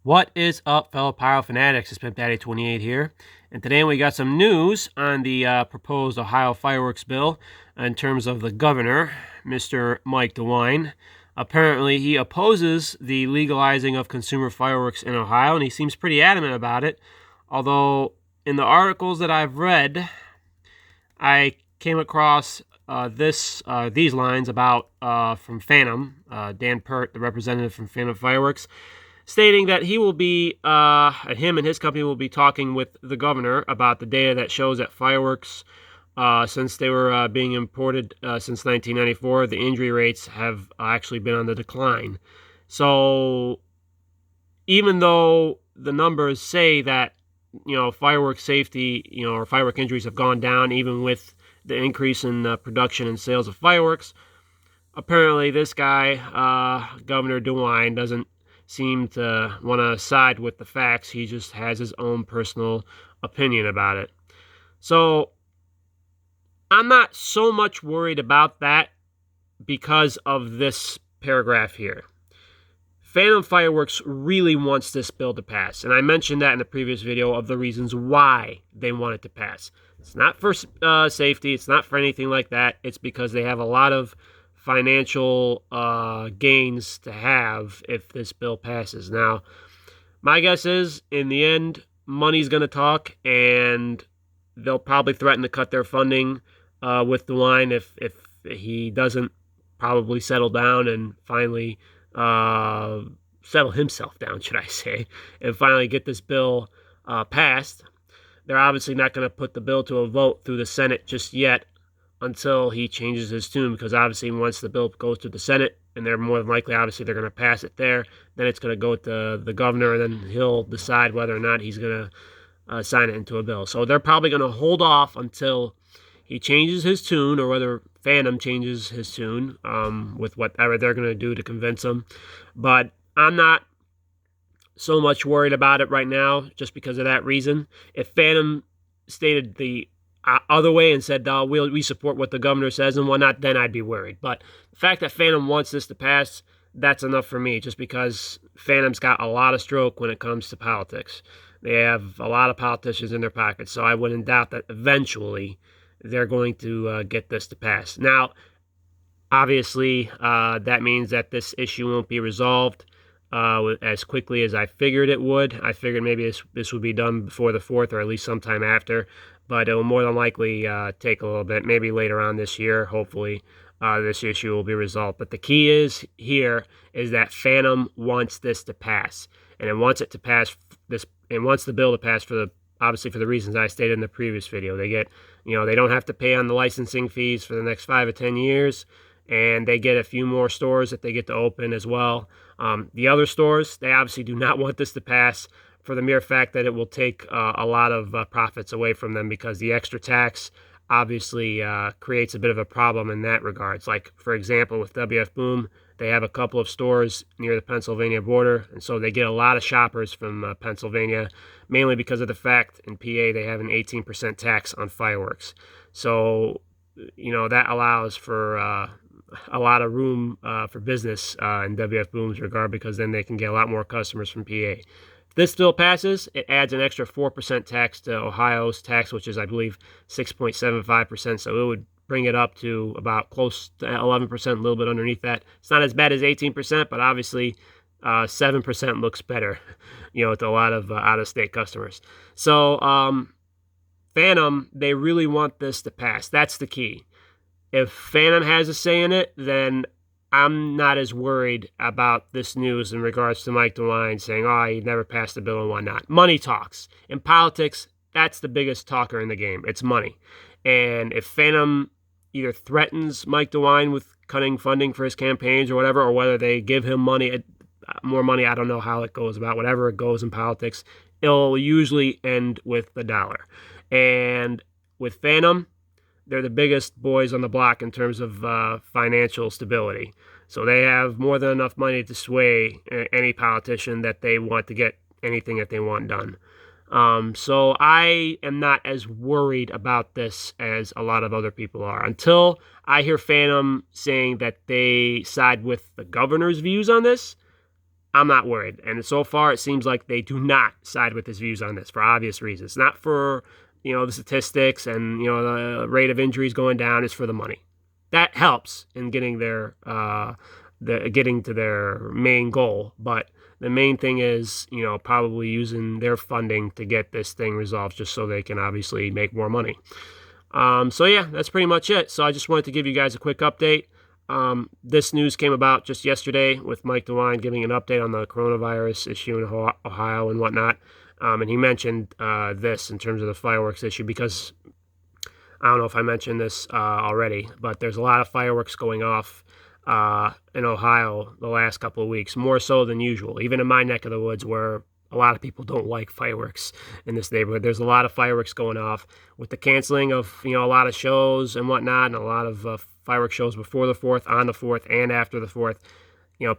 What is up, fellow Pyro Fanatics? It's Daddy28 here, and today we got some news on the proposed Ohio fireworks bill in terms of the governor, Mr. Mike Dewine. Apparently, he opposes the legalizing of consumer fireworks in Ohio, and he seems pretty adamant about it. Although, in the articles that I've read, I came across these lines about from Phantom, Dan Pert, the representative from Phantom Fireworks, stating that he will be, him and his company will be talking with the governor about the data that shows that fireworks, since they were being imported since 1994, the injury rates have actually been on the decline. So even though the numbers say that, firework safety, or firework injuries have gone down, even with the increase in production and sales of fireworks, apparently this guy, Governor DeWine, doesn't seem to want to side with the facts. He just has his own personal opinion about it. So I'm not so much worried about that because of this paragraph here. Phantom Fireworks really wants this bill to pass, and I mentioned that in the previous video of the reasons why they want it to pass. It's not for safety. It's not for anything like that. It's because they have a lot of financial gains to have if this bill passes. Now, my guess is, in the end, money's going to talk, and they'll probably threaten to cut their funding with DeWine if he doesn't probably settle down and finally settle himself down, should I say, and finally get this bill passed. They're obviously not going to put the bill to a vote through the Senate just yet until he changes his tune, because obviously once the bill goes to the Senate, and they're more than likely, obviously, they're going to pass it there, then it's going to go to the governor, and then he'll decide whether or not he's going to sign it into a bill. So they're probably going to hold off until he changes his tune, or whether Phantom changes his tune with whatever they're going to do to convince him. But I'm not so much worried about it right now just because of that reason. If Phantom stated the other way and said, we support what the governor says and whatnot, then I'd be worried. But the fact that Phantom wants this to pass, that's enough for me, just because Phantom's got a lot of stroke when it comes to politics. They have a lot of politicians in their pockets, so I wouldn't doubt that eventually they're going to get this to pass. Now, obviously, that means that this issue won't be resolved as quickly as I figured it would. I figured maybe this would be done before the 4th, or at least sometime after, but it will more than likely take a little bit, maybe later on this year. Hopefully, this issue will be resolved. But the key is that Phantom wants this to pass, and it wants it to pass and wants the bill to pass obviously for the reasons I stated in the previous video. They get, they don't have to pay on the licensing fees for the next 5 or 10 years, and they get a few more stores that they get to open as well. The other stores, they obviously do not want this to pass for the mere fact that it will take a lot of profits away from them, because the extra tax obviously creates a bit of a problem in that regards. Like, for example, with WF Boom, they have a couple of stores near the Pennsylvania border, and so they get a lot of shoppers from Pennsylvania, mainly because of the fact in PA they have an 18% tax on fireworks. So, that allows for a lot of room for business in WF Boom's regard, because then they can get a lot more customers from PA. If this bill passes, it adds an extra 4% tax to Ohio's tax, which is, I believe, 6.75%, so it would bring it up to about close to 11%, a little bit underneath that. It's not as bad as 18%, but obviously 7% looks better, to a lot of out-of-state customers. So Phantom, they really want this to pass. That's the key. If Phantom has a say in it, then I'm not as worried about this news in regards to Mike DeWine saying, he never passed the bill and whatnot. Money talks. In politics, that's the biggest talker in the game. It's money. And if Phantom either threatens Mike DeWine with cutting funding for his campaigns or whatever, or whether they give him more money, I don't know how it goes about. Whatever it goes in politics, it'll usually end with the dollar. And with Phantom, they're the biggest boys on the block in terms of financial stability. So they have more than enough money to sway any politician that they want to get anything that they want done. So I am not as worried about this as a lot of other people are, until I hear Phantom saying that they side with the governor's views on this. I'm not worried. And so far, it seems like they do not side with his views on this for obvious reasons. Not for, the statistics and, the rate of injuries going down. Is for the money. That helps in getting getting to their main goal. But the main thing is, probably using their funding to get this thing resolved just so they can obviously make more money. So yeah, that's pretty much it. So I just wanted to give you guys a quick update. This news came about just yesterday with Mike Dewine giving an update on the coronavirus issue in Ohio and whatnot. And he mentioned this in terms of the fireworks issue because I don't know if I mentioned this already, but there's a lot of fireworks going off in Ohio the last couple of weeks, more so than usual. Even in my neck of the woods where a lot of people don't like fireworks in this neighborhood, there's a lot of fireworks going off with the canceling of, a lot of shows and whatnot, and a lot of fireworks shows before the 4th, on the 4th, and after the 4th.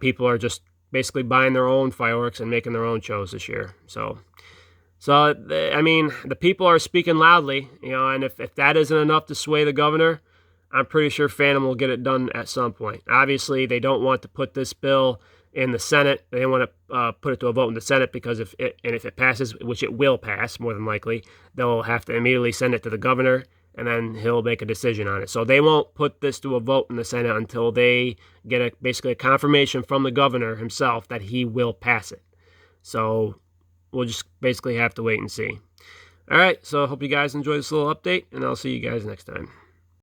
People are just basically buying their own fireworks and making their own shows this year. So I mean, the people are speaking loudly, and if that isn't enough to sway the governor, I'm pretty sure Phantom will get it done at some point. Obviously, they don't want to put this bill in the Senate. They want to put it to a vote in the Senate because if it passes, which it will pass more than likely, they'll have to immediately send it to the governor, and then he'll make a decision on it. So they won't put this to a vote in the Senate until they get basically a confirmation from the governor himself that he will pass it. So we'll just basically have to wait and see. All right, so I hope you guys enjoyed this little update, and I'll see you guys next time.